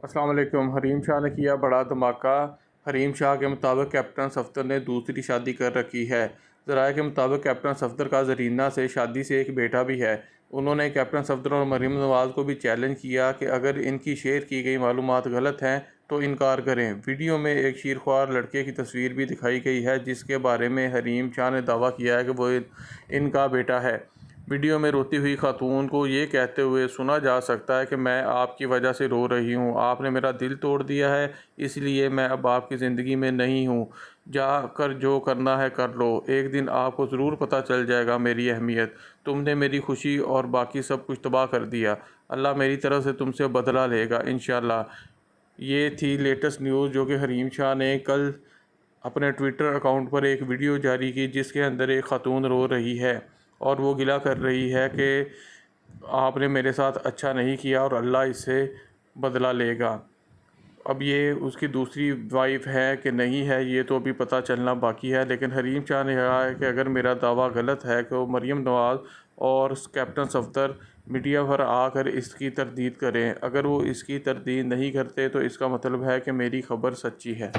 السلام علیکم۔ حریم شاہ نے کیا بڑا دھماکہ۔ حریم شاہ کے مطابق کیپٹن صفدر نے دوسری شادی کر رکھی ہے۔ ذرائع کے مطابق کیپٹن صفدر کا زرینہ سے شادی سے ایک بیٹا بھی ہے۔ انہوں نے کیپٹن صفدر اور مریم نواز کو بھی چیلنج کیا کہ اگر ان کی شیئر کی گئی معلومات غلط ہیں تو انکار کریں۔ ویڈیو میں ایک شیرخوار لڑکے کی تصویر بھی دکھائی گئی ہے جس کے بارے میں حریم شاہ نے دعویٰ کیا ہے کہ وہ ان کا بیٹا ہے۔ ویڈیو میں روتی ہوئی خاتون کو یہ کہتے ہوئے سنا جا سکتا ہے کہ میں آپ کی وجہ سے رو رہی ہوں، آپ نے میرا دل توڑ دیا ہے، اس لیے میں اب آپ کی زندگی میں نہیں ہوں، جا کر جو کرنا ہے کر لو، ایک دن آپ کو ضرور پتہ چل جائے گا میری اہمیت، تم نے میری خوشی اور باقی سب کچھ تباہ کر دیا، اللہ میری طرف سے تم سے بدلہ لے گا انشاءاللہ۔ یہ تھی لیٹسٹ نیوز جو کہ حریم شاہ نے کل اپنے ٹویٹر اکاؤنٹ پر ایک ویڈیو جاری کی جس کے اندر ایک خاتون رو رہی ہے اور وہ گلہ کر رہی ہے کہ آپ نے میرے ساتھ اچھا نہیں کیا اور اللہ اس سے بدلہ لے گا۔ اب یہ اس کی دوسری وائف ہے کہ نہیں ہے یہ تو ابھی پتہ چلنا باقی ہے، لیکن حریم شاہ نے کہا ہے کہ اگر میرا دعویٰ غلط ہے کہ وہ مریم نواز اور کیپٹن صفدر میڈیا پر آ کر اس کی تردید کریں، اگر وہ اس کی تردید نہیں کرتے تو اس کا مطلب ہے کہ میری خبر سچی ہے۔